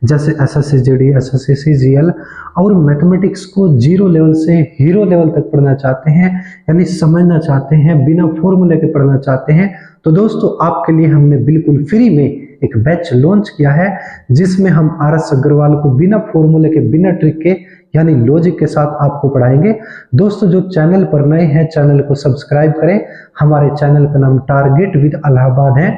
जैसे SSC GD, SSC CGL और mathematics को जीरो लेवल से हीरो लेवल तक पढ़ना चाहते हैं, यानी समझना चाहते हैं, बिना फॉर्मूले के पढ़ना चाहते हैं, तो दोस्तों आपके लिए हमने बिल्कुल फ्री में एक बैच लॉन्च किया है, जिसमें हम आरएस अग्रवाल को बिना फॉर्मूले के, बिना ट्रिक के, यानी लॉजिक के साथ आपको पढ़ाएंगे। दोस्तों जो चैनल पर नए हैं, चैनल को सब्सक्राइब करें। हमारे चैनल का नाम टारगेट विद इलाहाबाद है।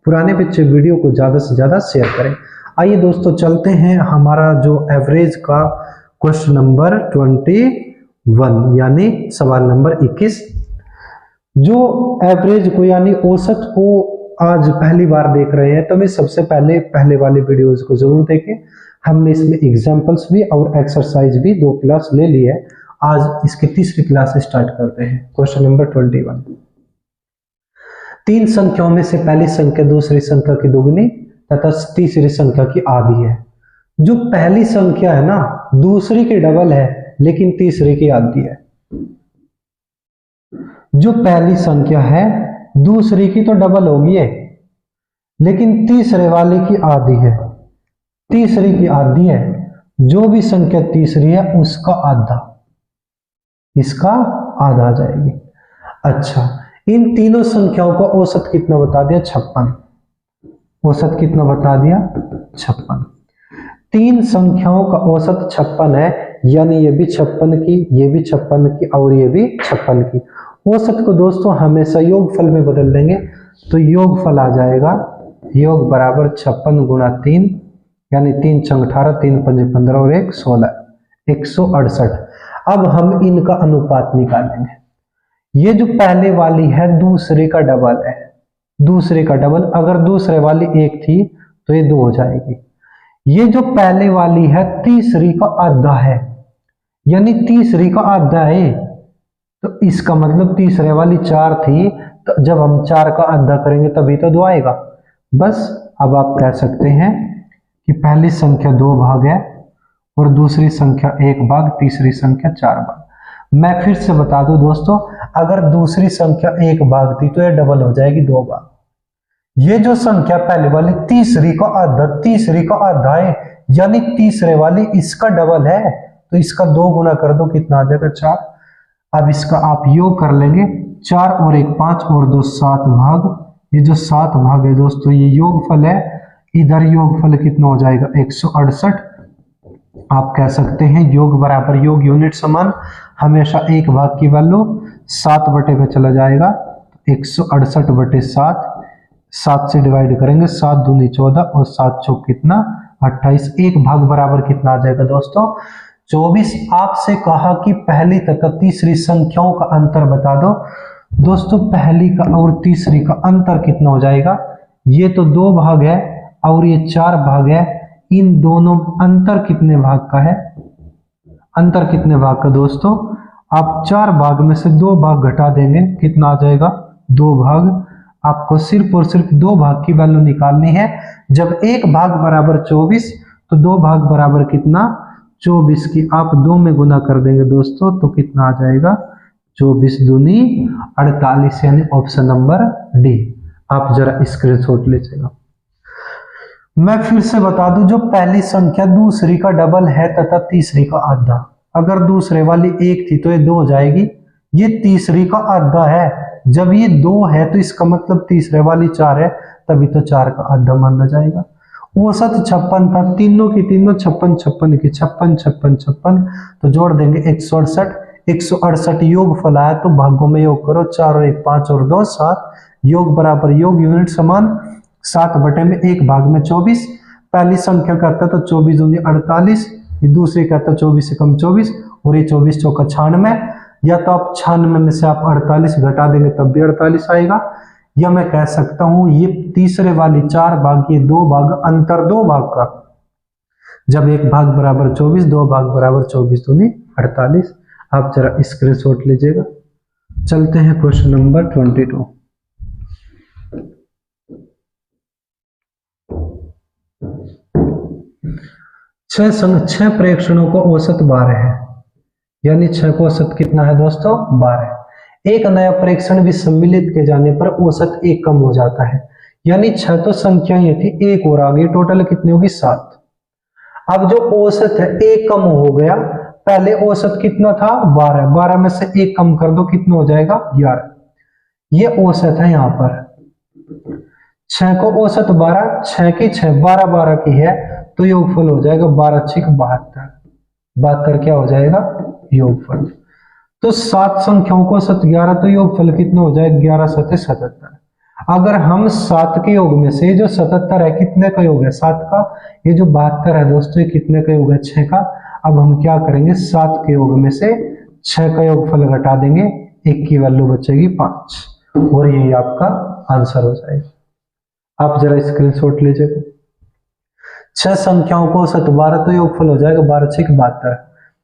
पुराने बच्चे वीडियो को ज्यादा से ज्यादा शेयर करें। आइए दोस्तों चलते हैं हमारा जो एवरेज का क्वेश्चन नंबर 21, यानी सवाल नंबर 21। जो एवरेज को यानी औसत को आज पहली बार देख रहे हैं तो मैं सबसे पहले वाले वीडियोस को जरूर देखें। हमने इसमें एग्जांपल्स भी और एक्सरसाइज भी 2 क्लास ले ली है। आज इसकी तीसरी क्लास स्टार्ट करते हैं। Question number 21। 3 संख्याओं में से पहली संख्या दूसरी संख्या की दोगुनी तथा तीसरी संख्या की आधी है। जो पहली संख्या है ना, दूसरी की डबल है लेकिन तीसरी की आधी है। जो पहली संख्या है दूसरी की तो डबल होगी है, लेकिन तीसरे वाले की आधी है। तीसरी की आधी है। जो भी संख्या तीसरी है उसका आधा, इसका आधा आ जाएगी। अच्छा, इन तीनों संख्याओं का औसत कितना बता दिया? 56। औसत कितना बता दिया? 56। 3 संख्याओं का औसत 56 है, यानी ये भी 56 की, ये भी 56 की और ये भी 56 की। औसत को दोस्तों हमेशा योगफल में बदल देंगे, तो योगफल आ जाएगा योग बराबर 56 गुणा 3, यानी 3 × 18, 3 × 5 = 15 और 1 = 16, 168। अब हम इनका अनुपात निकालेंगे। ये जो पहले वाली है दूसरे का डबल है, दूसरे का डबल। अगर दूसरे वाली 1 थी तो ये 2 हो जाएगी। ये जो पहले वाली है तीसरी का आधा है, यानी तीसरी का आधा है, तो इसका मतलब तीसरे वाली 4 थी, तो जब हम 4 का आधा करेंगे तभी तो 2 आएगा। बस अब आप कह सकते हैं कि पहली संख्या 2 भाग है और दूसरी संख्या 1 भाग, तीसरी संख्या 4 भाग। मैं फिर से बता दूं दोस्तों, अगर दूसरी संख्या 1 भाग थी तो ये डबल हो जाएगी 2 भाग। ये जो संख्या पहले वाली तीसरी का आधा है, यानी तीसरे वाली इसका डबल है, तो इसका 2 गुना कर दो, कितना आ जाएगा? 4। अब इसका आप योग कर लेंगे, 4 और 1 5 और 2 7 भाग। ये जो 7 भाग है दोस्तों ये योगफल है। इधर योगफल कितना हो जाएगा? 168। आप कह सकते हैं योग बराबर योग, यूनिट समान, हमेशा 1 भाग की वैल्यू 7 बटे में चला जाएगा। 168 बटे 7, 7 से डिवाइड करेंगे, 7 दूनी 14 और 7 चौक कितना? 28। 1 भाग बराबर कितना आ जाएगा दोस्तों? 24। आपसे कहा कि पहली तथा तीसरी संख्याओं का अंतर बता दो। दोस्तों पहली का और तीसरी का अंतर कितना हो जाएगा? ये तो 2 भाग है और ये 4 भाग है। इन दोनों अंतर कितने भाग का है? अंतर कितने भाग का दोस्तों? आप 4 भाग में से 2 भाग घटा देंगे, कितना आ जाएगा? 2 भाग। आपको सिर्फ और सिर्फ 2 भाग की वैल्यू निकालनी है। जब 1 भाग बराबर 24 तो 2 भाग बराबर कितना? 24 की आप 2 में गुना कर देंगे दोस्तों, तो कितना आ जाएगा? 24 दूनी 48, यानी ऑप्शन नंबर डी। आप जरा स्क्रीनशॉट लीजिएगा। मैं फिर से बता दूं, जो पहली संख्या दूसरी का डबल है तथा तीसरी का आधा। अगर दूसरे वाली 1 थी तो ये 2 हो जाएगी। ये तीसरी का आधा है, जब ये 2 है तो इसका मतलब तीसरे वाली 4 है, तभी तो 4 का आधा माना जाएगा। औसत 56 था, तीनों की तीनों 56 56 की 56 56 56, तो जोड़ देंगे 168। 168 योगफल आया तो भागों में योग करो, 4 और 1 5 और 2 7, योग बराबर योग, यूनिट समान, 7 बटे में 1 भाग में 24। पहली संख्या कहता तो 24 दूनी 48, ये दूसरी कहता 24 से कम 24 और ये 24 चौका 96। या तो आप 96 में से आप 48 घटा देंगे तब भी 48 आएगा, या मैं कह सकता हूं ये तीसरे वाली 4 भाग, ये 2 भाग, अंतर 2 भाग का। जब 1 भाग बराबर 24, 2 भाग बराबर 24 दूनी 48। आप जरा स्क्रीनशॉट लीजिएगा। चलते हैं क्वेश्चन नंबर 22। छह प्रेक्षणों का औसत 12 है, यानी 6 का औसत कितना है दोस्तों? 12। एक नया प्रेक्षण भी सम्मिलित किए जाने पर औसत 1 कम हो जाता है, यानी 6 तो संख्या ये थी, 1 और आगे, टोटल कितनी होगी? 7। अब जो औसत है एक कम हो गया, पहले औसत कितना था 12, 12 में से एक कम कर दो कितना हो जाएगा 11, ये औसत है यहाँ पर। 6 को औसत 12, 6 की 6, 12 12 की है तो योगफल हो जाएगा 12 6 72, 72 क्या हो जाएगा योगफल। तो 7 संख्याओं को औसत 11 तो योगफल कितना हो जाएगा 11 7 77। अगर हम 7 के योग में से जो 77 है कितने का योग है 7 का, ये जो 72 है दोस्तों ये कितने का योग है 6 का। अब हम क्या करेंगे 7 के योग में से 6 का योगफल घटा देंगे, 1 की वैल्यू बचेगी 5 और यही आपका आंसर हो जाएगा। आप जरा स्क्रीनशॉट लीजिएगा। 6 संख्याओं को औसत 12 तो योगफल हो जाएगा 12 6 72,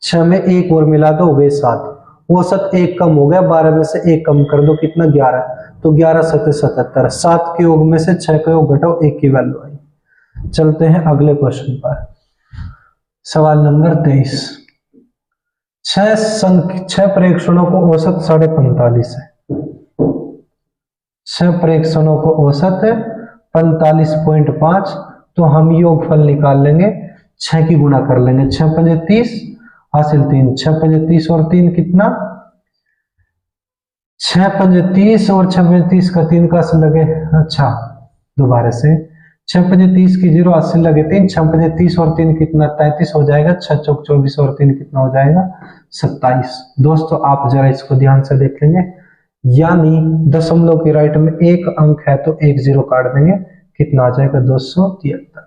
6 में 1 और मिला दो हो गए 7, औसत 1 कम हो गया, 12 में से 1 कम कर दो कितना 11, तो 11 7 77, 7 के योग में से 6 का योग घटाओ 1 की वैल्यू आई। चलते हैं अगले क्वेश्चन पर, सवाल नंबर 23। 6 प्रेक्षणों को औसत 45.5 है, 6 प्रेक्षणों को औसत 45.5, तो हम योगफल निकाल लेंगे, 6 की गुणा कर लेंगे, 6 पंजे 30 हासिल 3, 6 पंजे 30 और 3 कितना 6 पंजे 30 और 6 पंजे 30 का 3 का हासिल लगे, अच्छा दोबारा से 6 पंजे 30 की 0 हासिल लगे 3, 6 पंजे 30 और 3 कितना 33 हो जाएगा, 6 चौक 24 और 3 कितना हो जाएगा 27। दोस्तों आप जरा इसको ध्यान से देख लेंगे, यानी दशमलव की राइट में एक अंक है तो एक 0 काट देंगे, कितना आ जाएगा 273।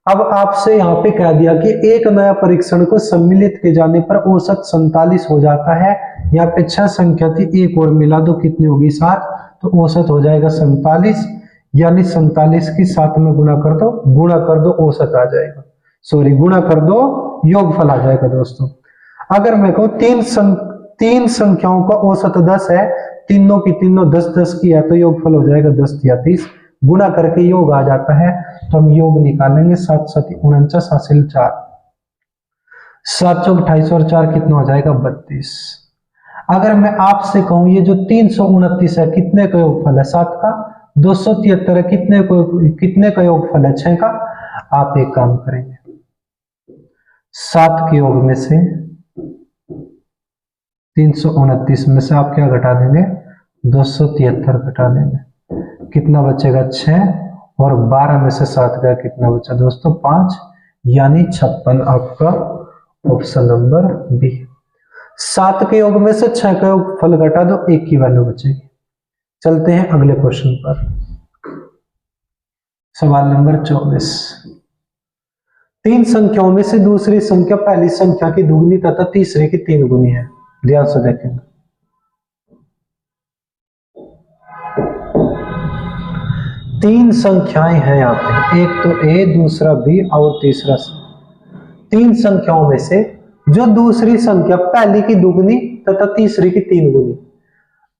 अब आपसे यहाँ पे कह दिया कि एक नया परीक्षण को सम्मिलित किए जाने पर औसत 47 हो जाता है, यहाँ पे 6 संख्या थी, एक और मिला दो कितनी होगी 7, तो औसत हो जाएगा 47, यानी 47 की 7 में गुणा कर दो औसत आ जाएगा, सॉरी गुणा कर दो योगफल आ जाएगा। दोस्तों अगर मैं कहूँ तीन संख्याओं का औसत 10 है, तीनों की तीनों 10 10 की है, तो योगफल हो जाएगा 10 या 30, गुणा करके योग आ जाता है, तो हम योग निकालेंगे 7 7 49 हासिल 4, 7 चौक 28 और 4 कितना हो जाएगा 32। अगर मैं आपसे कहूं ये जो 329 है कितने का योगफल है 7 का, 273 है कितने का योगफल है 6 का। आप एक काम करेंगे 7 के योग में से 329 में से आप क्या घटा देंगे 273 घटा देंगे, कितना बचेगा 6 और 12 में से 7 गया कितना बचा दोस्तों 5, यानी 56 आपका ऑप्शन नंबर बी। 7 के योग में से 6 का योग फल घटा दो 1 की वैल्यू बचेगी। चलते हैं अगले क्वेश्चन पर, सवाल नंबर 24। 3 संख्याओं में से दूसरी संख्या पहली संख्या की दुगनी तथा तीसरी की 3 गुनी है, ध्यान से देखेंगे। तीन संख्याएं हैं यहाँ पे, एक तो ए दूसरा बी और तीसरा सी। 3 संख्याओं में से जो दूसरी संख्या पहली की दुगनी तथा तीसरी की 3 गुनी,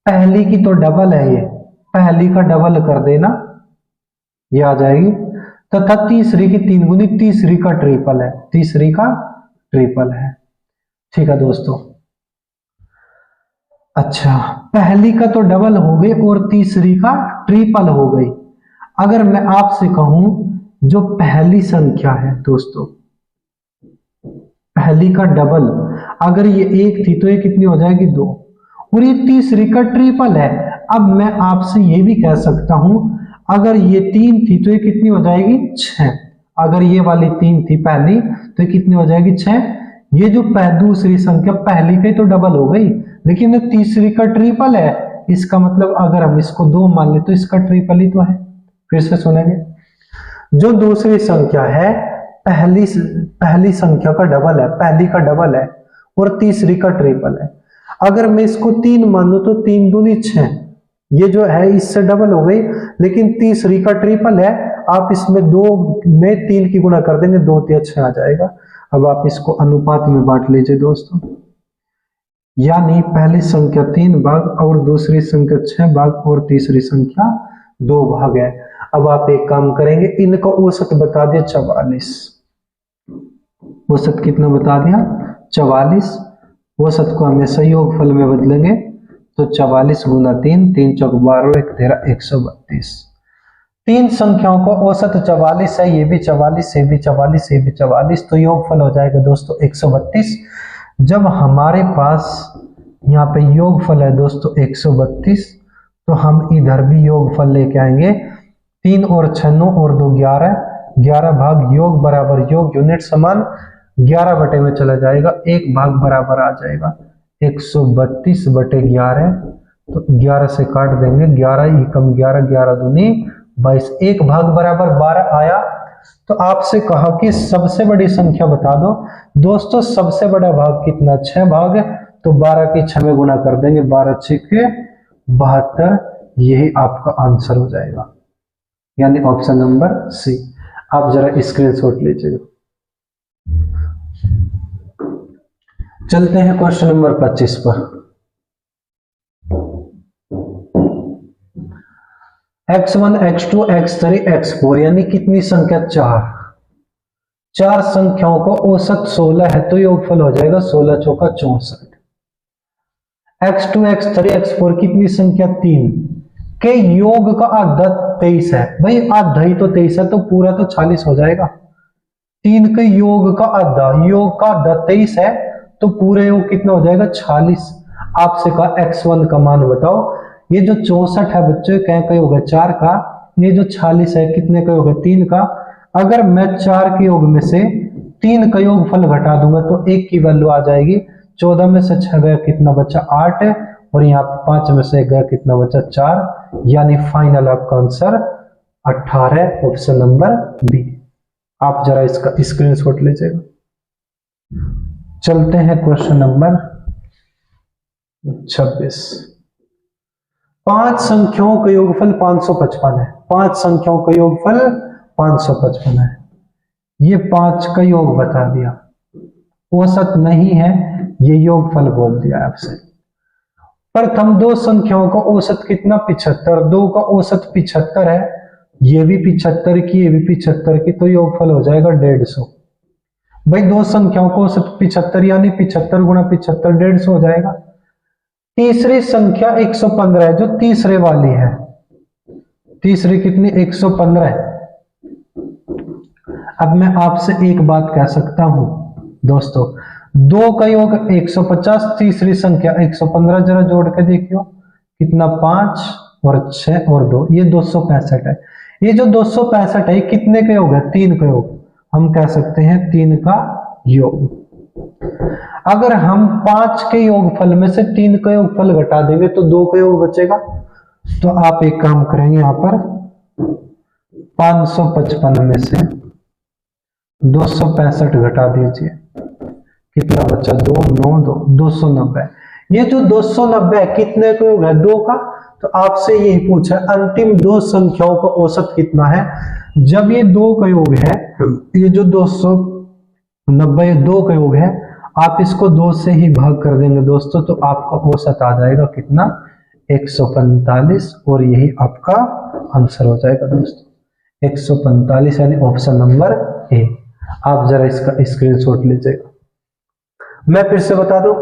पहली की तो डबल है, ये पहली का डबल कर देना ये आ जाएगी, तथा तीसरी की 3 गुनी, तीसरी का ट्रिपल है, तीसरी का ट्रिपल है। ठीक है दोस्तों, अच्छा पहली का तो डबल हो गई और तीसरी का ट्रिपल हो गई। अगर मैं आपसे कहूं जो पहली संख्या है दोस्तों, पहली का डबल, अगर ये 1 थी तो ये कितनी हो जाएगी 2, और ये तीसरी का ट्रिपल है। अब मैं आपसे ये भी कह सकता हूं अगर ये 3 थी तो ये कितनी हो जाएगी 6, अगर ये वाली 3 थी पहली तो ये कितनी हो जाएगी 6। ये जो दूसरी संख्या पहली की तो डबल हो गई, लेकिन ये तीसरी का ट्रिपल है, इसका मतलब अगर हम इसको 2 मान ले तो इसका ट्रिपल ही तो है। फिर से सुनेंगे, जो दूसरी संख्या है पहली संख्या का डबल है, पहली का डबल है और तीसरी का ट्रिपल है। अगर मैं इसको 3 मानूं तो 3 दूनी 6, ये जो है इससे डबल हो गई, लेकिन तीसरी का ट्रिपल है, आप इसमें 2 में 3 की गुणा कर देंगे, 2 3 6 आ जाएगा। अब आप इसको अनुपात में बांट लीजिए दोस्तों, यानी पहली संख्या 3 भाग और दूसरी संख्या 6 भाग और तीसरी संख्या 2 भाग है। अब आप एक काम करेंगे, इनका औसत बता दिया 44, औसत कितना बता दिया 44, औसत को हमेशा योगफल में बदलेंगे तो 44 गुना 3, 3 चौक 12 1 13 132। तीन संख्याओं को औसत 44 है, ये भी 44, ये भी 44, ये भी 44, तो योगफल हो जाएगा दोस्तों 132। जब हमारे पास यहाँ पे योगफल है दोस्तों 132, तो हम इधर भी योगफल लेके आएंगे। 3 और 6 9 और 2 11, 11 भाग योग बराबर योग, यूनिट समान 11 बटे में चला जाएगा, एक भाग बराबर आ जाएगा 132 बटे 11, तो 11 से काट देंगे, 11 एकम 11, 11 दूनी 22, एक भाग बराबर 12 आया। तो आपसे कहा कि सबसे बड़ी संख्या बता दो। दोस्तों सबसे बड़ा भाग कितना, 6 भाग, तो 12 की 6 में गुणा कर देंगे, 12 6 के 72, यही आपका आंसर हो जाएगा, यानी ऑप्शन नंबर सी। आप जरा स्क्रीनशॉट लीजिएगा। चलते हैं क्वेश्चन नंबर 25 पर। x1 x2 x3 x4 यानी कितनी संख्या, 4 संख्याओं को औसत 16 है, तो योगफल हो जाएगा 16 चौका 64। x2 x3 x4 कितनी संख्या, 3 के योग का आधा 23 है। भाई आधा ही तो 23 है, तो पूरा तो 40 हो जाएगा। 3 के योग का आधा, योग का आधा 23 है, तो पूरे योग कितना हो जाएगा, 46। आपसे कहा x1 का मान बताओ। ये जो 64 है बच्चों, क्या का योग है, 4 का। ये जो 46 है, कितने का योग है, 3 का। अगर मैं 4 के योग में से 3 का योगफल घटा दूंगा तो 1 की वैल्यू आ जाएगी। 14 में से 6 गया, कितना बचा, 8, और यहाँ 5 में से 1 गया, कितना बचा, 4, यानी फाइनल आपका आंसर 18, ऑप्शन नंबर बी। आप जरा इसका स्क्रीनशॉट लीजिएगा। चलते हैं क्वेश्चन नंबर 26। 5 संख्याओं का योगफल 555 है। 5 संख्याओं का योगफल 555 है। ये 5 का योग बता दिया, औसत नहीं है, ये योगफल बोल दिया आपसे। प्रथम 2 संख्याओं का औसत कितना, 75। 2 का औसत 75 है, ये भी 75 की, ये भी 75 की, तो योगफल हो जाएगा 150। भाई 2 संख्याओं का औसत 75 यानी 75 गुणा 75 150 हो जाएगा। तीसरी संख्या 115 है, जो तीसरे वाली है। तीसरी कितनी, 115 है। अब मैं आपसे एक बात कह सकता हूं दोस्तों, 2 का योग 150, तीसरी संख्या 115, जरा जोड़ के देखियो कितना, 5 और 6 और 2, ये 265 है। ये जो 265 है, कितने का योग है, 3 का योग। हम कह सकते हैं 3 का योग। अगर हम 5 के योगफल में से 3 का योगफल घटा देंगे तो 2 का योग बचेगा। तो आप एक काम करेंगे, यहां पर 555 में से 265 घटा दीजिए, कितना बचा, 2 9 2 290। ये जो 290 है, कितने का योग है, 2 का। तो आपसे यही पूछा अंतिम 2 संख्याओं का औसत कितना है। जब ये 2 का योग है, ये जो 290 2 का योग है, आप इसको 2 से ही भाग कर देंगे दोस्तों, तो आपका औसत आ जाएगा कितना, 145, और यही आपका आंसर हो जाएगा दोस्तों 145, यानी ऑप्शन नंबर ए। आप जरा इसका स्क्रीनशॉट लीजिएगा। मैं फिर से बता दूं,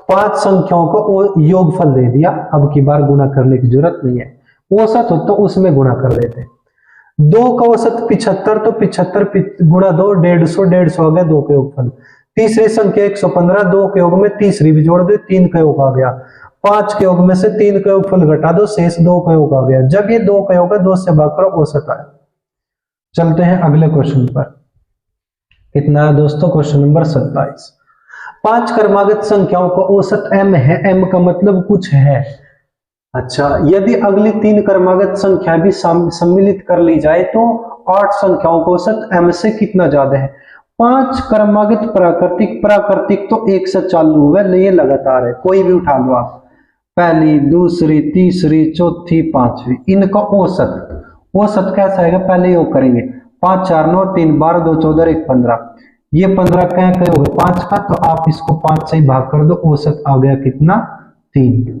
5 संख्याओं को योगफल दे दिया, अब की बार गुणा करने की जरूरत नहीं है। औसत हो तो उसमें गुणा कर देते। 2 का औसत 75, तो 75 गुणा 2 150, 150 हो गया 2 का योगफल। तीसरी संख्या 115, 2 के योग में तीसरी भी जोड़ दो, 3 का योग आ गया। 5 के योग में से 3 का योगफल घटा दो, शेष 2 का योग आ गया। जब ये 2 का योग है, 2 से भाग करो, औसत आया। चलते हैं अगले क्वेश्चन पर। कितना है दोस्तों, क्वेश्चन नंबर 27। 5 क्रमागत संख्याओं का औसत m है। m का मतलब कुछ है। अच्छा, यदि अगली 3 क्रमागत संख्या भी सम्मिलित कर ली जाए तो 8 संख्याओं का औसत m से कितना ज्यादा है। 5 क्रमागत प्राकृतिक, प्राकृतिक तो 1 से चालू हुआ, ये लगातार है, कोई भी उठा लो आप, पहली दूसरी तीसरी चौथी पांचवी, इनका औसत, औसत कैसा आएगा, पहले योग करेंगे, 5 4 9 3 12 2 14 1 15, ये 15 क्या होगा, 5 का, तो आप इसको 5 से ही भाग कर दो, औसत आ गया कितना, 3।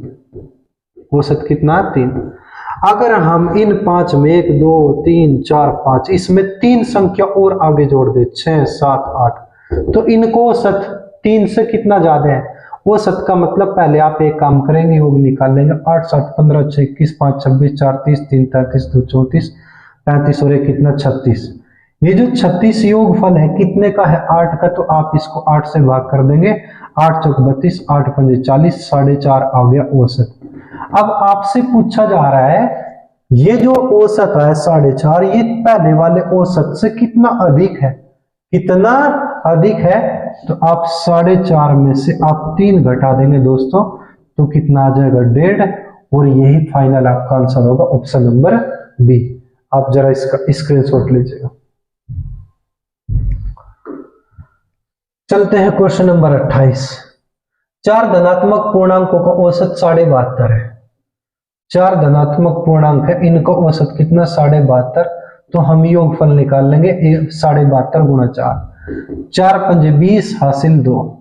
औसत कितना, 3। अगर हम इन 5 में 1 2 3 4 5, इसमें 3 संख्या और आगे जोड़ दे, 6 7 8, तो इनको औसत 3 से कितना ज्यादा है। औसत का मतलब पहले आप एक काम करेंगे, योग निकाल लेंगे, 8 7 15 6 21 5 26 4 30 3 33 2 34, 35 और 1 कितना 36। ये जो 36 योगफल है कितने का है 8 का, तो आप इसको 8 से भाग कर देंगे, 8 चौक 32, 8 पंजे 40, 4.5 आ गया औसत। अब आपसे पूछा जा रहा है ये जो औसत है 4.5, ये पहले वाले औसत से कितना अधिक है, कितना अधिक है, तो आप 4.5 में से आप 3 घटा देंगे दोस्तों, तो कितना आ जाएगा 1.5, और यही फाइनल आपका आंसर होगा ऑप्शन नंबर बी। आप जरा इसका स्क्रीनशॉट लीजिएगा। चलते हैं क्वेश्चन नंबर 28। 4 धनात्मक पूर्णांकों का औसत 72 है। 4 धनात्मक पूर्णांक है, इनका औसत कितना 72, तो हम योगफल निकाल लेंगे 72 गुणा 4। 4 पंजे 20 हासिल 2,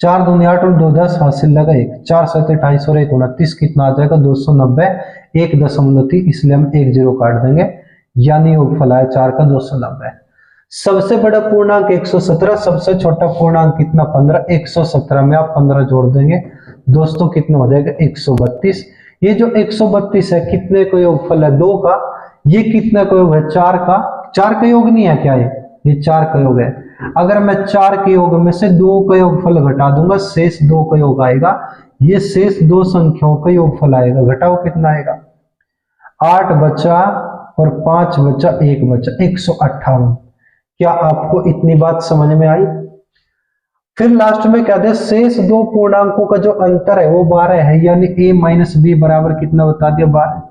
4 दूनी 8 और 2 10 हासिल लगा 1, 4 7 28 और 1 29, कितना आ जाएगा 290, 1.3, इसलिए हम 1 0 काट देंगे, यानी योगफल आया 4 का 290। सबसे बड़ा पूर्णांक 117, सबसे छोटा पूर्णांक कितना 15, 117 में आप 15 जोड़ देंगे दोस्तों, कितना हो जाएगा 132। ये जो 132 है कितने का योगफल है 2 का, ये कितने का योग है 4 का, 4 का योग नहीं है क्या, ये 4 का योग है। अगर मैं 4 के योग में से 2 का योगफल घटा दूंगा, शेष 2 का योग आएगा, ये शेष 2 संख्याओं का योगफल आएगा, घटाओ कितना आएगा 8 बचा और 5 बचा 1 बचा 158। क्या आपको इतनी बात समझ में आई? फिर लास्ट में कहते हैं शेष 2 पूर्णांकों का जो अंतर है वो 12 है, यानी a माइनस बी बराबर कितना बता दिया 12।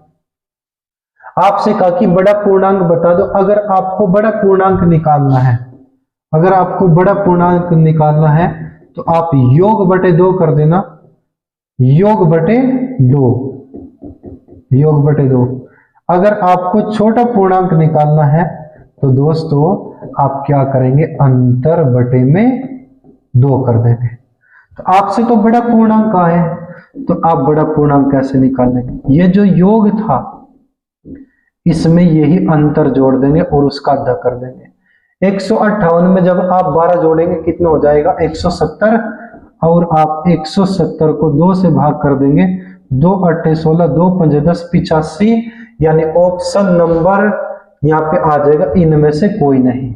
आपसे कहा कि बड़ा पूर्णांक बता दो। अगर आपको बड़ा पूर्णांक निकालना है, अगर आपको बड़ा पूर्णांक निकालना है तो आप योग बटे 2 कर देना, योग बटे 2, योग बटे 2। अगर आपको छोटा पूर्णांक निकालना है तो दोस्तों आप क्या करेंगे, अंतर बटे में 2 कर देंगे। तो आपसे तो बड़ा पूर्णांक का है, तो आप बड़ा पूर्णांक कैसे निकालेंगे, ये जो योग था इसमें यही अंतर जोड़ देंगे और उसका आधा कर देंगे। 158 में जब आप 12 जोड़ेंगे कितना हो जाएगा 170, और आप 170 को 2 से भाग कर देंगे, 2 8 16, 2 5 10 85, यानी ऑप्शन नंबर यहाँ पे आ जाएगा इनमें से कोई नहीं।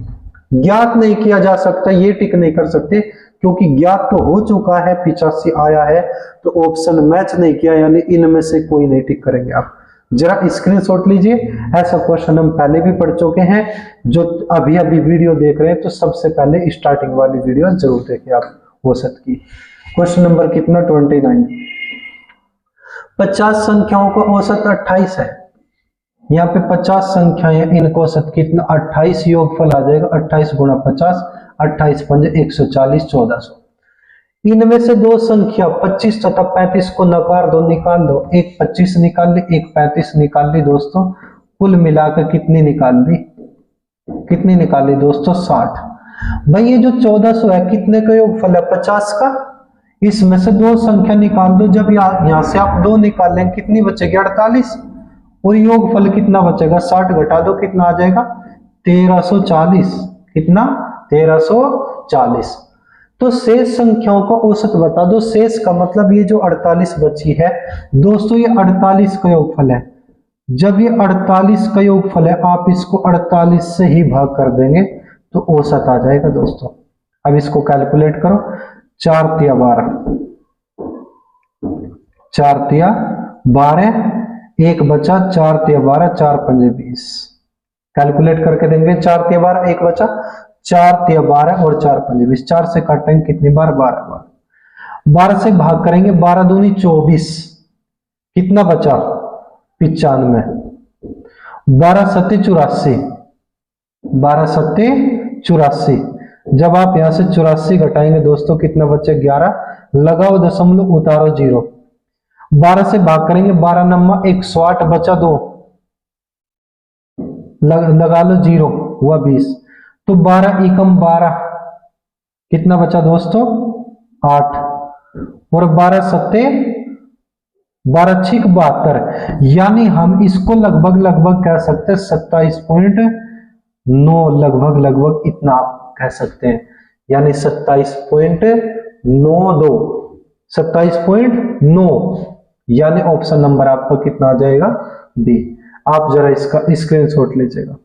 ज्ञात नहीं किया जा सकता, ये टिक नहीं कर सकते क्योंकि ज्ञात तो हो चुका है, 85 आया है, तो ऑप्शन मैच नहीं किया, यानी इनमें से कोई नहीं टिक करेंगे। आप जरा स्क्रीनशॉट लीजिए, ऐसा क्वेश्चन हम पहले भी पढ़ चुके हैं। जो अभी अभी वीडियो देख रहे हैं तो सबसे पहले स्टार्टिंग वाली वीडियो जरूर देखें आप औसत की। क्वेश्चन नंबर कितना 29। 50 संख्याओं का औसत 28 है। यहाँ पे 50 संख्याएं, इनका औसत कितना 28, योगफल आ जाएगा 28 गुणा 50, 28 पंजे 140, 1400। इनमें से 2 संख्या 25 तथा 35 को नकार दो, निकाल दो। एक 25 निकाल ली, एक 35 निकाल ली दोस्तों, कुल मिलाकर कितनी निकाल ली, कितनी निकाली दोस्तों 60। भाई ये जो 1400 है कितने का योगफल है 50 का, इसमें से 2 संख्या निकाल दो। जब यहां से आप 2 निकाल लेंगे कितनी बचेगी 48, और योगफल कितना बचेगा 60 घटा दो, कितना आ जाएगा 1340, कितना 1340। तो शेष संख्याओं का औसत बता दो। शेष का मतलब ये जो 48 बची है दोस्तों, ये 48 का योगफल है। जब ये 48 का योगफल है आप इसको 48 से ही भाग कर देंगे तो औसत आ जाएगा दोस्तों। अब इसको कैलकुलेट करो, 4 तिया 12, 4 तिया 12, 1 बचा, 4 तिया 12, 4 पंजे 20। कैलकुलेट करके देंगे, 4 तिया 12, 1 बचा, 4 तिया 12 और 4 पंजे 20। 4 से काटेंगे कितनी बार 12 बार, 12 से भाग करेंगे, 12 दूनी 24, कितना बचा 95, 12 सत्ते 84, 12 सत्ते 84। जब आप यहां से 84 घटाएंगे दोस्तों कितना बचे 11, लगाओ दशमलव उतारो 0, 12 से भाग करेंगे, 12 नम्मा 108 बचा 2, लगा लो 0 हुआ 20, तो 12 एकम 12, कितना बचा दोस्तों 8, और 12 सत्ते 12 छिक 72, यानी हम इसको लगभग कह सकते हैं 27.9, लगभग इतना आप कह सकते हैं, यानी 27.92, 27.9, यानी ऑप्शन नंबर आपका कितना आ जाएगा बी। आप जरा इसका स्क्रीनशॉट लीजिएगा।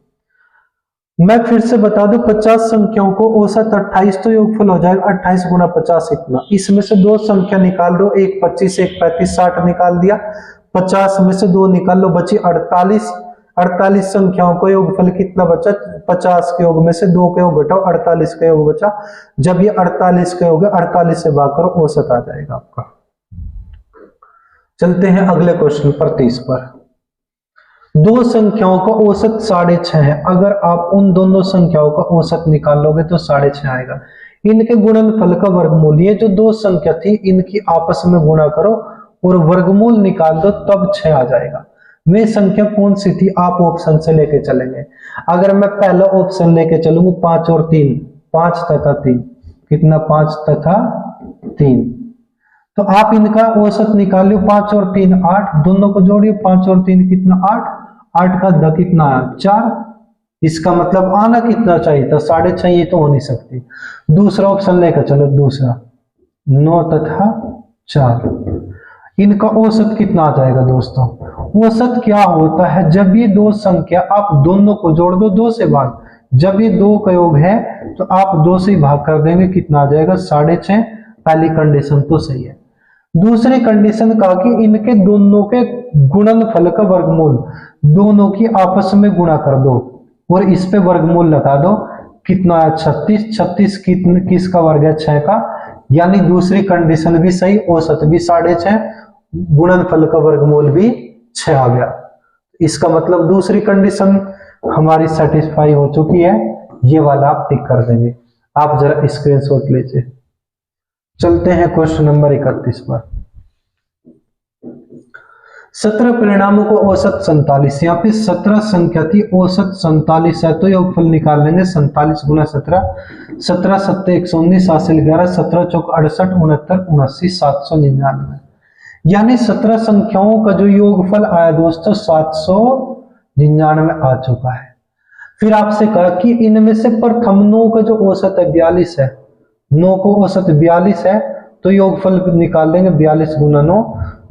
मैं फिर से बता दूं, 50 संख्याओं को औसत 28 तो योगफल हो जाएगा 28 गुना 50 इतना। इसमें से दो संख्या निकाल दो, एक 25 एक 35, 60 निकाल दिया। 50 में से दो निकाल लो, बची 48। 48 संख्याओं का योगफल कितना बचा? 50 के योग में से दो का योग घटाओ, 48 का योग बचा। जब ये 48 का योग है, 48 से भाग करो, औसत आ जाएगा आपका। चलते हैं अगले क्वेश्चन पर 30 पर। दो संख्याओं का औसत 6.5 है। अगर आप उन दोनों संख्याओं का औसत निकाल लोगे तो 6.5 आएगा। इनके गुणनफल का वर्गमूल, ये जो दो संख्या थी इनकी आपस में गुणा करो और वर्गमूल निकाल दो, तब 6 आ जाएगा। वे संख्या कौन सी थी? आप ऑप्शन से लेके चलेंगे। अगर मैं पहला ऑप्शन लेके चलूंगा 5 और 3, 5 तथा 3 कितना? 5 तथा 3। तो आप इनका औसत निकाल लो, 5 और 3 8, दोनों को जोड़िए, 5 और 3 कितना? 8। 8 का 10 कितना आया? 4। इसका मतलब आना कितना चाहिए था? 6.5। ये तो हो नहीं सकती। दूसरा ऑप्शन लेकर चलो, दूसरा 9 तथा 4। इनका औसत कितना आ जाएगा दोस्तों? औसत क्या होता है? जब ये दो संख्या आप दोनों को जोड़ दो, 2 से भाग। जब ये 2 का योग है तो आप 2 से भाग कर देंगे, कितना आ जाएगा? 6.5। पहली कंडीशन तो सही है। दूसरी कंडीशन कहा कि इनके दोनों के गुणनफल का वर्गमूल, दोनों की आपस में गुणा कर दो और इस पे वर्गमूल लगा दो, कितना है? 36। 36 किसका वर्ग है? 6 का। यानी दूसरी कंडीशन भी सही, औसत भी 6.5, गुणनफल का वर्गमूल भी 6 आ गया। इसका मतलब दूसरी कंडीशन हमारी सेटिस्फाई हो चुकी है। ये वाला आप टिक कर देंगे। आप जरा स्क्रीनशॉट लीजिए। चलते हैं क्वेश्चन नंबर 31 पर। 17 परिणामों को औसत 47। यहाँ पे 17 संख्या थी, औसत 47 है, तो योगफल निकाल लेंगे। 47 गुना 17, 17 7 119, हासिल 11, 17 चौक 68, 69 79, 799। यानी 17 संख्याओं का जो योगफल आया दोस्तों 799 आ चुका है। फिर आपसे कहा कि इनमें से प्रथम 9 का जो औसत है 42 है। 9 को औसत 42 है, तो योगफल निकाल लेंगे। 42 गुना 9,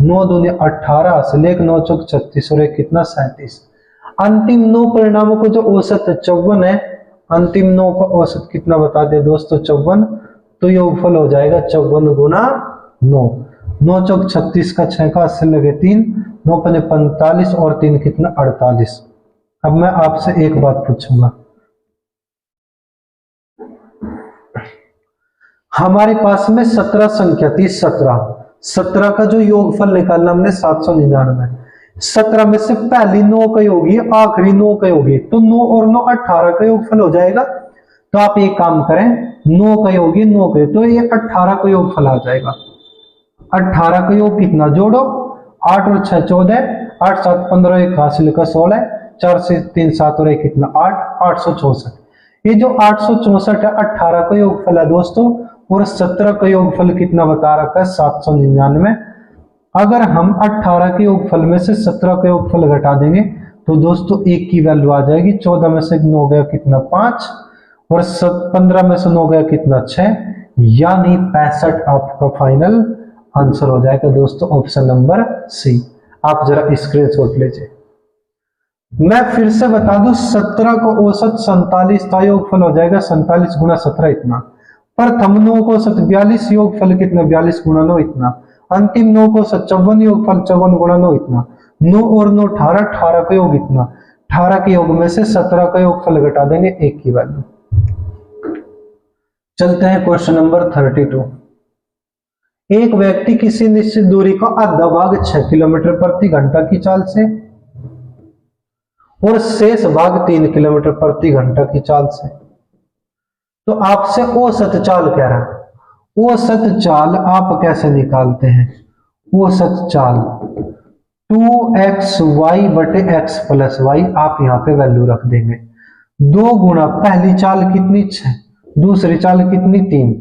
9 दूनी 18 से लेकर 9 चौक 36 और एक कितना? 37। अंतिम 9 परिणामों को जो औसत है 54 है। अंतिम 9 का औसत कितना बता दिया दोस्तों? 54। तो योगफल हो जाएगा 54 गुना 9। 9 चौक 36 का 6 का 80 लगे 3, 9 पने 45 और 3 कितना? 48। अब मैं आपसे एक बात पूछूंगा, हमारे पास में 17 संख्या थी, 17 का जो योगफल निकालना हमने 799। 17 में से पहली 9 का योग है, आखिरी 9 का योग है, तो 9 और 9 18 का योगफल हो जाएगा। तो आप एक काम करें, 9 का योग है 9 का, तो ये 18 का योगफल आ जाएगा। 18 का योग कितना? जोड़ो, 8 और 6 14, 8 7 15, 1 हासिल का 16, 4 से 3 7 और 1 कितना? 8, 864। ये जो 864 है 18 का योगफल है दोस्तों, और 17 का योगफल कितना बता रखा है? 799। अगर हम 18 के योगफल में से 17 का योगफल घटा देंगे तो दोस्तों 1 की वैल्यू आ जाएगी। 14 में से 9 गया कितना? 5, और 15 में से 9 गया कितना? 6, यानी 65 आपका फाइनल आंसर हो जाएगा दोस्तों, ऑप्शन नंबर सी। आप जरा स्क्रीनशॉट लीजिए। मैं फिर से बता दूं, 17 को औसत 47 था, योगफल हो जाएगा 47 गुना 17 इतना। प्रथम 9 को औसत 42, योगफल कितना? 42 गुना 9 इतना। अंतिम 9 को औसत 54, योगफल 54 गुना 9 इतना। 9 और 9 18, 18 का योग इतना। 18 के योग में से 17 का योगफल घटा देंगे, 1 की वैल्यू। चलते हैं क्वेश्चन नंबर 32। एक व्यक्ति किसी निश्चित दूरी का आधा भाग 6 किलोमीटर प्रति घंटा की चाल से और शेष भाग 3 किलोमीटर प्रति घंटा की चाल से, तो आपसे औसत चाल कह रहा है। औसत चाल आप कैसे निकालते हैं? औसत चाल 2xy बटे x प्लस y, आप यहां पे वैल्यू रख देंगे। 2 गुना पहली चाल कितनी? 6, दूसरी चाल कितनी? 3,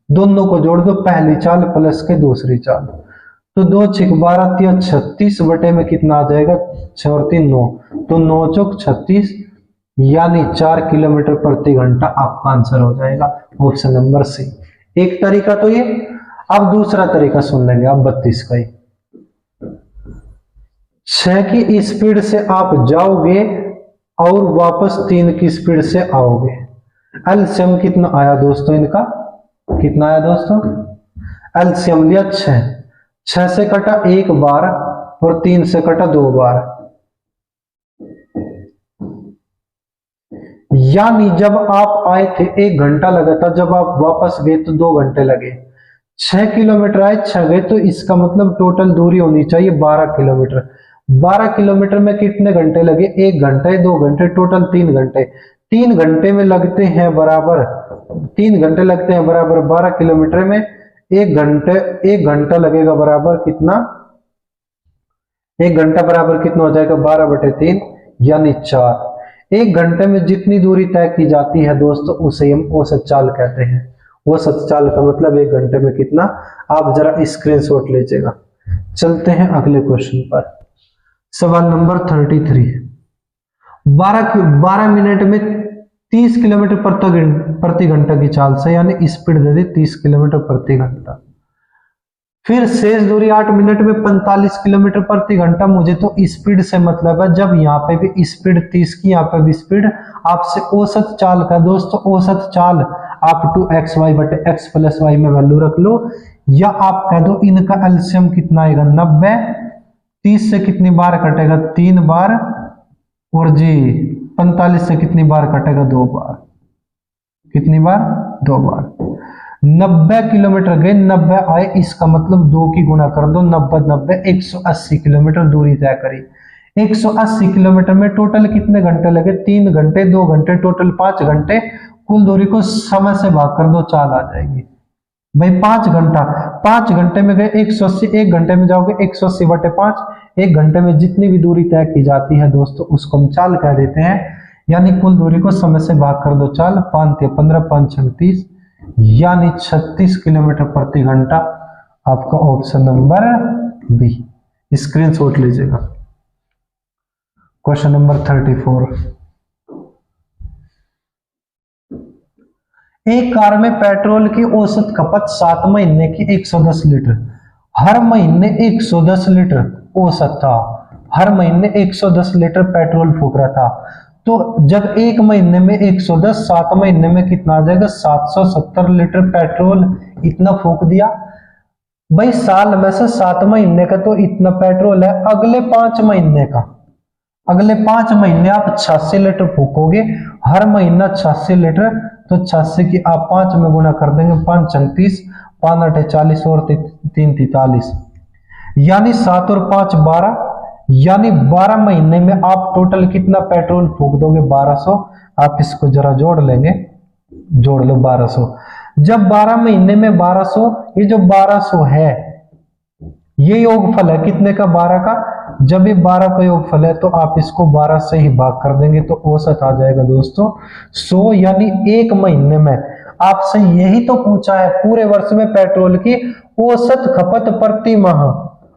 दोनों को जोड़ दो, पहली चाल प्लस के दूसरी चाल, तो 2 6 12 3 36 बटे में कितना आ जाएगा? 6 और 3 9, तो 9 चौक 36, यानी 4 किलोमीटर प्रति घंटा आपका आंसर हो जाएगा, ऑप्शन नंबर सी। एक तरीका तो ये। अब दूसरा तरीका सुन लेंगे आप 32 का ही। 6 की स्पीड से आप जाओगे और वापस 3 की स्पीड से आओगे। एलसीएम कितना आया दोस्तों इनका, कितना आया दोस्तों, एलसीएम लिया 6, 6 से कटा 1 बार और 3 से कटा 2 बार, यानी जब आप आए थे 1 घंटा लगा था, जब आप वापस गए तो 2 घंटे लगे। 6 किलोमीटर आए 6 गए, तो इसका मतलब टोटल दूरी होनी चाहिए 12 किलोमीटर। 12 किलोमीटर में कितने घंटे लगे, 1 घंटे 2 घंटे, टोटल 3 घंटे। 3 घंटे में लगते हैं बराबर, 3 घंटे लगते हैं बराबर 12 किलोमीटर में 1 घंटा लगेगा बराबर कितना, 1 घंटा बराबर कितना हो जाएगा 12/3 यानी 4। 1 घंटे में जितनी दूरी तय की जाती है दोस्तों उसे हम औसत चाल कहते हैं। औसत चाल का मतलब 1 घंटे में कितना, आप जरा स्क्रीनशॉट लीजिएगा। चलते हैं अगले क्वेश्चन पर, सवाल नंबर 33। 12 मिनट में 30 किलोमीटर प्रति घंटा की चाल से, यानी स्पीड दे दी 30 किलोमीटर प्रति घंटा। फिर शेष दूरी 8 मिनट में 45 किलोमीटर प्रति घंटा। मुझे तो स्पीड से मतलब है, जब यहाँ पे भी स्पीड 30 की, यहाँ पे भी स्पीड, आपसे औसत चाल का दोस्तों, औसत चाल आप 2xy/x + y में वैल्यू रख लो, या आप कह दो इनका एलसीएम कितना आएगा 90। 30 से कितनी बार कटेगा 3 बार, और जी 45 से कितनी बार कटेगा 2 बार, कितनी बार 2 बार। 90 किलोमीटर गए 90 आए, इसका मतलब 2 की गुना कर दो, 90 90 180 किलोमीटर दूरी तय करी। 180 किलोमीटर में टोटल कितने घंटे लगे, 3 घंटे 2 घंटे, टोटल 5 घंटे। कुल दूरी को समय से भाग कर दो, चाल आ जाएगी भाई 5 घंटा। 5 घंटे में गए 180, 1 घंटे में जाओगे 180/5। 1 घंटे में जितनी भी दूरी तय की जाती है दोस्तों उसको हम चाल कह देते हैं, यानी कुल दूरी को समय से भाग कर दो चाल। 5 × 15 5 × 30 यानी 36 किलोमीटर प्रति घंटा। आपका ऑप्शन नंबर बी, स्क्रीनशॉट लीजिएगा। Question number 34। एक कार में पेट्रोल की औसत खपत 7 महीने की 110 लीटर, हर महीने 110 लीटर औसत था, हर महीने 110 लीटर पेट्रोल फूक रहा था। तो जब 1 महीने में 110, 7 महीने में कितना आ जाएगा 770 लीटर पेट्रोल इतना फूक दिया। भाई साल में से 7 महीने का तो इतना पेट्रोल है, अगले 5 महीने का, अगले 5 महीने आप 86 लीटर फूकोगे, हर महीना 86 लीटर, तो 86 की आप 5 में गुना कर देंगे, 5 × 30, 5 × 8 40 और 3 × 43, यानी 7 और 5 12, यानी 12 महीने में आप टोटल कितना पेट्रोल फूक दोगे 1200। आप इसको जरा जोड़ लेंगे, जोड़ लो 1200। जब 12 महीने में 1200, ये जो 1200 है ये योगफल है कितने का 12 का। जब ये 12 का योगफल है तो आप इसको 12 से ही भाग कर देंगे तो औसत आ जाएगा दोस्तों 100, यानी 1 महीने में। आपसे यही तो पूछा है पूरे वर्ष में पेट्रोल की औसत खपत प्रति माह,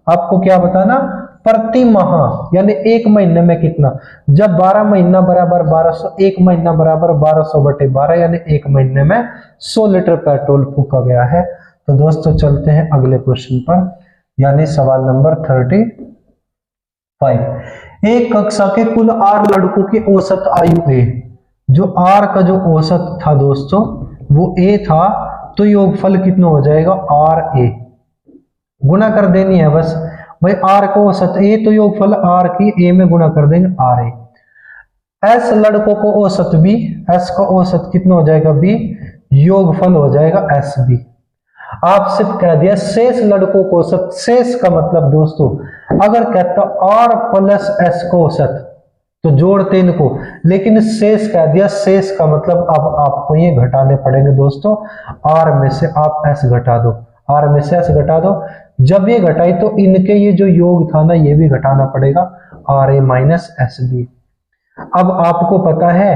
आपको क्या बताना प्रति माह, यानी 1 महीने में कितना। जब 12 महीना बराबर 1200, 1 महीना बराबर 1200/12, यानी 1 महीने में 100 लीटर पेट्रोल फूका गया है। तो दोस्तों चलते हैं अगले क्वेश्चन पर, यानी सवाल नंबर 35। एक कक्षा के कुल 8 लड़कों की औसत आयु है, जो R का जो औसत था दोस्तों वो A था, तो योगफल कितना हो जाएगा RA, गुना कर देनी है बस भाई। R का औसत A तो योगफल R की A में गुना कर देंगे RA। S लड़कों को औसत B, S का औसत कितना हो जाएगा B, योगफल हो जाएगा SB। आपसे कह दिया शेष लड़कों को औसत, शेष का मतलब दोस्तों अगर कहता R + S को औसत तो जोड़ते इनको, लेकिन शेष कह दिया, शेष का मतलब अब आपको ये घटाने पड़ेंगे दोस्तों। R में से आप S घटा दो, R में से S घटा दो। जब ये घटाई तो इनके ये जो योग था ना ये भी घटाना पड़ेगा, RA - SB। अब आपको पता है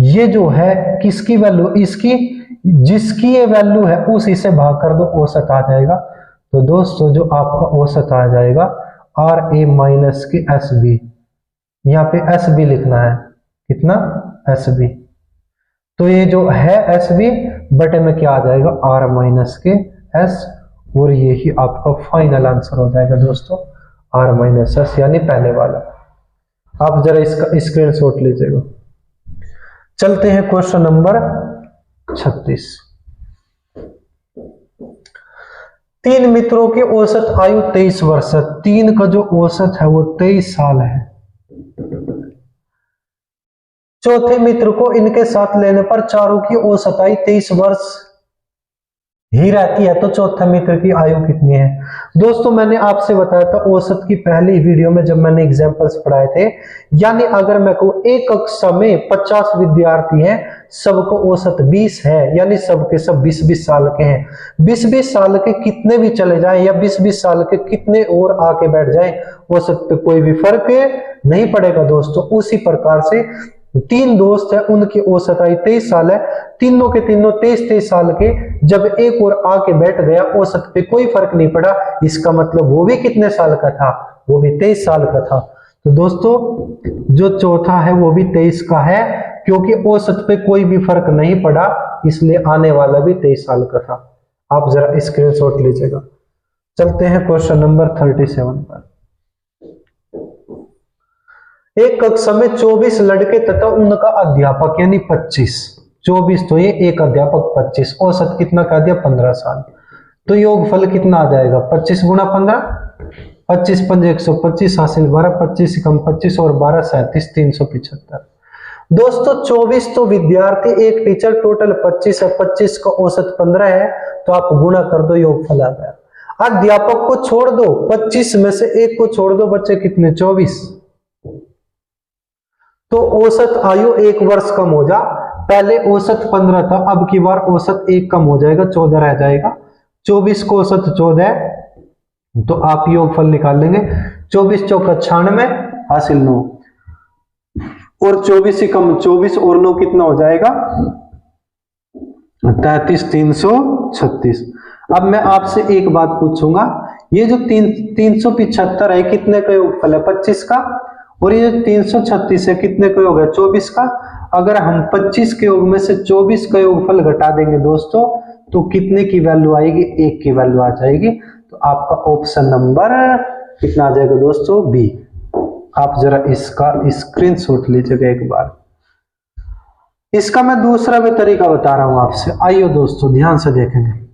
ये जो है किसकी वैल्यू, इसकी, जिसकी ये वैल्यू है उसी से भाग कर दो, औसत आ जाएगा। तो दोस्तों जो आपका औसत आ जाएगा RA - SB, यहाँ पे SB लिखना है, कितना SB। तो ये जो है SB बटे में क्या आ जाएगा R - S, और ये ही आपका फाइनल आंसर हो जाएगा दोस्तों r-s यानी पहले वाला। आप जरा इसका स्क्रीनशॉट लीजिएगा। चलते हैं क्वेश्चन नंबर 36। 3 मित्रों की औसत आयु 23 वर्ष है। 3 का जो औसत है वो 23 साल है। चौथे मित्र को इनके साथ लेने पर चारों की औसत आयु 23 वर्ष ही रहती है, तो चौथे मित्र की आयु कितनी है? दोस्तों मैंने आपसे बताया था औसत की पहली वीडियो में जब मैंने एग्जांपल्स पढ़ाए थे, यानी अगर मैं कहूं एक कक्षा में 50 विद्यार्थी हैं, सबको औसत 20 है, यानी सबके सब 20-20 साल के हैं। 20-20 साल के कितने भी चले जाएं या 20-20 साल के कितने और आके बैठ जाएं, औसत पे कोई भी फर्क नहीं पड़ेगा दोस्तों। उसी प्रकार से 3 दोस्त है, उनकी औसत आयु 23 साल है, तीनों के तीनों 23-23 साल के। जब एक और आके बैठ गया, औसत पे कोई फर्क नहीं पड़ा, इसका मतलब वो भी कितने साल का था? वो भी 23 साल का था। तो दोस्तों जो चौथा है वो भी 23 का है, क्योंकि औसत पे कोई भी फर्क नहीं पड़ा, इसलिए आने वाला भी 23 साल का था। आप जरा स्क्रीनशॉट लीजिएगा। चलते हैं क्वेश्चन नंबर 37 पर। एक कक्षा में 24 लड़के तथा उनका अध्यापक यानी 24 तो ये एक अध्यापक 25, औसत कितना कह दिया? 15 साल। तो योगफल कितना आ जाएगा? 25 गुणा 15, 25 पंजे 125 हासिल 12, 25 कम 25 और 12 37, 375। दोस्तों 24 तो विद्यार्थी, एक टीचर, टोटल 25 है, 25 का औसत 15 है, तो आप गुणा कर दो, योगफल आ गया। अध्यापक को छोड़ दो, 25 में से एक को छोड़ दो, बच्चे कितने? 24। तो औसत आयु 1 वर्ष कम हो जा। पहले औसत 15 था, अब की बार औसत 1 कम हो जाएगा, 14 रह जाएगा। 24 को औसत 14 है, तो आप योगफल निकाल लेंगे। 24 चौका 96 हासिल 9 और 24 से कम 24 और 9 कितना हो जाएगा? 33, 336। अब मैं आपसे एक बात पूछूंगा, ये जो 375 है कितने का योगफल है? 25 का। और ये 336 है कितने का योग है? 24 का। अगर हम 25 के योग में से 24 का योगफल घटा देंगे दोस्तों, तो कितने की वैल्यू आएगी? 1 की वैल्यू आ जाएगी। तो आपका ऑप्शन नंबर कितना आ जाएगा दोस्तों? बी। आप जरा इसका स्क्रीनशॉट लीजिएगा एक बार। इसका मैं दूसरा भी तरीका बता रहा हूं आपसे, आइए दोस्तों ध्यान से देखेंगे।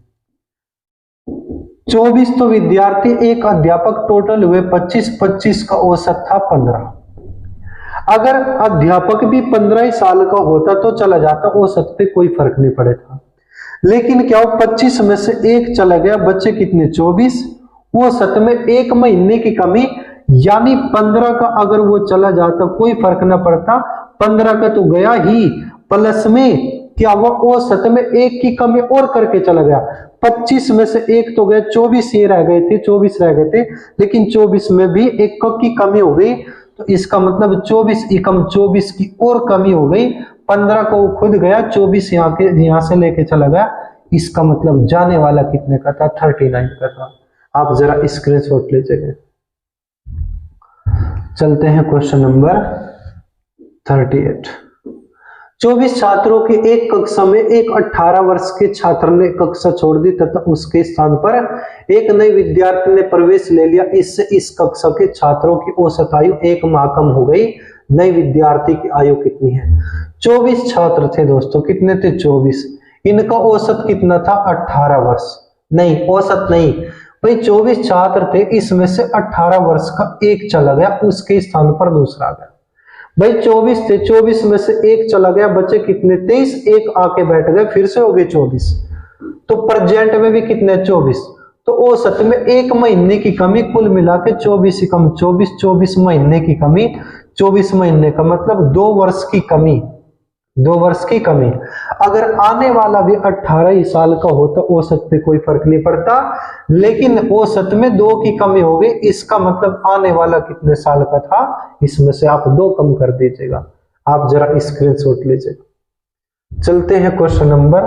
24 तो विद्यार्थी, एक अध्यापक, टोटल हुए 25, 25 का औसत था 15। अगर अध्यापक भी 15 साल का होता तो चला जाता, औसत पे कोई फर्क नहीं पड़ेगा। लेकिन क्या हो, 25 में से एक चला गया, बच्चे कितने? 24। औसत में 1 महीने की कमी, यानी 15 का अगर वो चला जाता कोई फर्क ना पड़ता, 15 का तो गया ही, प्लस में क्या वो औसत में 1 की कमी और करके चला गया। 25 में से 1 तो गया, 24 ये रह गए थे, 24 रह गए थे, लेकिन 24 में भी 1 की कमी हो गई, तो इसका मतलब 24 एकम 24 की और कमी हो गई। 15 को खुद गया, 24 यहाँ से लेके चला गया, इसका मतलब जाने वाला कितने का था? 39 का था। आप जरा स्क्रीनशॉट लीजिएगा। चलते हैं क्वेश्चन नंबर 38। 24 छात्रों की एक कक्षा में एक 18 वर्ष के छात्र ने कक्षा छोड़ दी तथा उसके स्थान पर एक नए विद्यार्थी ने प्रवेश ले लिया। इससे इस कक्षा के छात्रों की औसत आयु 1 माह कम हो गई। नए विद्यार्थी की आयु कितनी है? 24 छात्र थे दोस्तों, कितने थे? 24। इनका औसत कितना था? 18 वर्ष। नहीं, औसत नहीं भाई, 24 छात्र थे, इसमें से 18 वर्ष का एक चला गया, उसके स्थान पर दूसरा आ गया। भाई 24 थे, 24 में से एक चला गया, बचे कितने? 23। एक आके बैठ गए, फिर से हो गए 24। तो प्रेजेंट में भी कितने? 24। तो औसत में 1 महीने की कमी, कुल मिला के 24 कम 24, 24 महीने की कमी। 24 महीने का मतलब 2 वर्ष की कमी, 2 वर्ष की कमी। अगर आने वाला भी 18 ही साल का हो तो औसत पे कोई फर्क नहीं पड़ता, लेकिन औसत में 2 की कमी हो गई, इसका मतलब आने वाला कितने साल का था? इसमें से आप 2 कम कर दीजिएगा। आप जरा स्क्रीनशॉट लीजिएगा। चलते हैं क्वेश्चन नंबर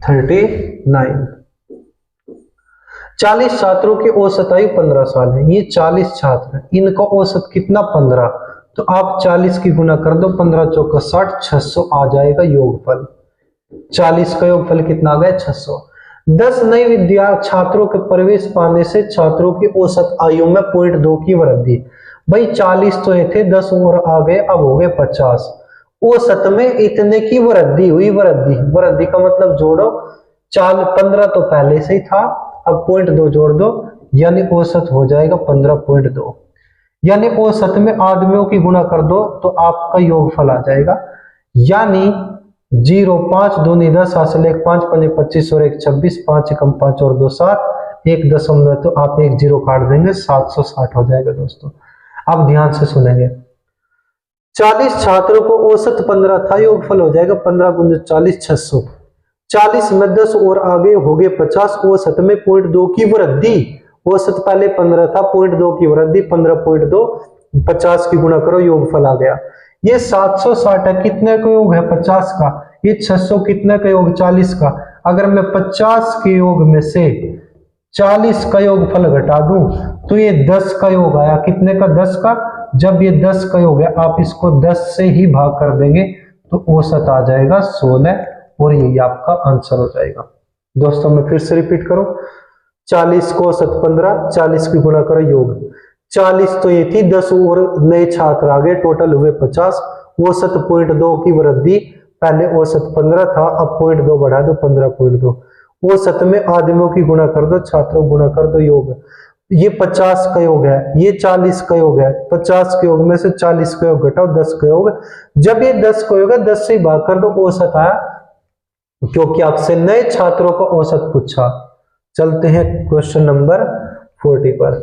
39। 40 छात्रों की औसत आयु 15 साल है। ये 40 छात्र हैं, इनका औसत कितना? 15। तो आप 40 की गुना कर दो, 15 चौका 60, 600 आ जाएगा योगफल। 40 का योगफल कितना आ गया? 600। 10 नए विद्या छात्रों के प्रवेश पाने से छात्रों की औसत आयु में 0.2 की वृद्धि। भाई 40 तो ये थे, 10 और आ गए, अब हो गए 50। औसत में इतने की वृद्धि हुई। वृद्धि वृद्धि का मतलब जोड़ो, 15 तो पहले से ही था, अब 0.2 जोड़ दो, यानी औसत हो जाएगा 15.2। यानी औसत में आदमियों की गुणा कर दो तो आपका योगफल आ जाएगा, यानी 0, 5 दूनी 10 हासिल 1, 5 पंजे 25 और 1 26, 5 एकम 5 और 2 7, 1 तो आप 1 0 काट देंगे, 760 हो जाएगा दोस्तों। अब ध्यान से सुनेंगे, 40 छात्रों को औसत 15 था, योगफल हो जाएगा 15 गुने 40 600। 40 में 10 और आगे हो गए 50, औसत में 0.2 की वृद्धि। औसत पहले 15 था, 0.2 की वृद्धि, 15.2, 50 की गुणा करो, योगफल आ गया। ये 760 है, कितने का योग है 50 का, ये 600 कितने का योग 40 का। अगर मैं 50 के योग में से 40 का योगफल घटा दूं तो ये 10 का योग आया, कितने का 10 का। जब ये 10 का योग है, आप इसको 10 से ही भाग कर देंगे तो औसत आ जाएगा 16, और यही आपका आंसर हो जाएगा। दोस्तों मैं फिर से रिपीट करूं, 40 को औसत 15, 40 की गुणा करो योग। 40 तो ये थी, 10 और नए छात्र आ गए, टोटल हुए 50। औसत 0.2 की वृद्धि, पहले औसत 15 था, अब 0.2 बढ़ा दो 15.2। औसत में आदमियों की गुणा कर दो, छात्रों गुणा कर दो, योग। ये 50 का योग है, ये 40 का योग है, 50 के योग में से 40 का योग घटाओ, 10 का योग। जब ये 10 का योग है, 10 से भाग कर दो, औसत आया, क्योंकि आपसे नए छात्रों का औसत पूछा। चलते हैं क्वेश्चन नंबर 40 पर।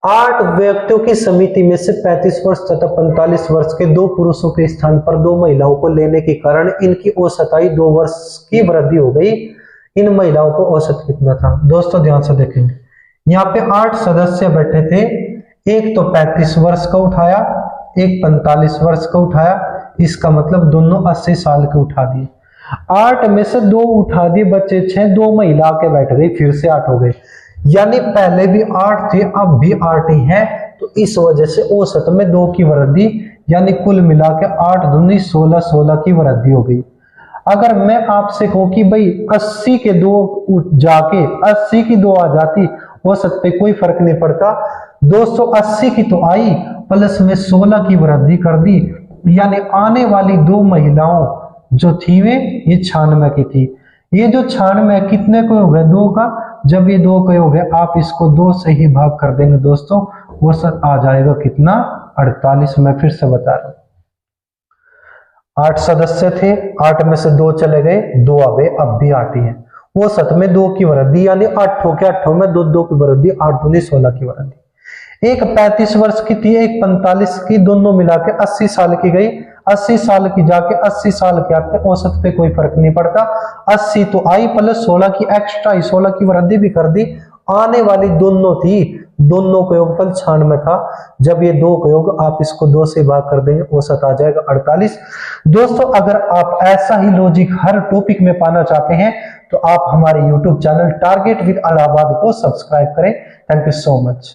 8 व्यक्तियों की समिति में से 35 वर्ष तथा 45 वर्ष के 2 पुरुषों के स्थान पर 2 महिलाओं को लेने के कारण इनकी औसत आयु 2 वर्ष की वृद्धि हो गई। इन महिलाओं को औसत कितना था। दोस्तों ध्यान से देखेंगे, यहाँ पे 8 सदस्य बैठे थे, एक तो 35 वर्ष का उठाया, एक 45 वर्ष का उठाया, इसका मतलब दोनों 80 साल के उठा दिए। 8 में से 2 उठा दिए, बच्चे 6, 2 महिला के बैठ गई, फिर से 8 हो गए, यानी पहले भी 8 थे, अब भी 8 ही है। तो इस वजह से औसत में 2 की वृद्धि, यानी कुल मिला के 8 दूनी 16, 16 की वृद्धि हो गई। अगर मैं आपसे कहूं कि भाई 80 के 2 जाके 80 की 2 आ जाती, औसत पे कोई फर्क नहीं पड़ता। 280 की तो आई, प्लस में 16 की वृद्धि कर दी, यानी आने वाली 2 महिलाओं जो थी वे ये 96 की थी। ये जो 96 कितने का योग है 2 का, जब ये 2 का योग है, आप इसको 2 से ही भाग कर देंगे दोस्तों, औसत आ जाएगा कितना 48। मैं फिर से बता रहा हूं, 8 सदस्य थे, 8 में से 2 चले गए, 2 आ गए, अब भी 8 ही है। औसत में 2 की वृद्धि, यानी 8 के 8 में 2 2 की वृद्धि, 8 दूनी 16 की वृद्धि। एक 35 वर्ष की थी, एक 45 की, दोनों मिला के 80 साल की गई। 80 साल की जाके 80 साल के आते, औसत पे कोई फर्क नहीं पड़ता। 80 तो आई, प्लस 16 की एक्स्ट्रा ही, 16 की वृद्धि भी कर दी। आने वाली दोनों थी, दोनों का योगफल 96 था। जब ये 2 का योग, आप इसको 2 से भाग कर देंगे, औसत आ जाएगा 48। दोस्तों अगर आप ऐसा ही लॉजिक हर टॉपिक में पाना चाहते हैं तो आप हमारे YouTube channel target with Allahabad को सब्सक्राइब करें। Thank you so much.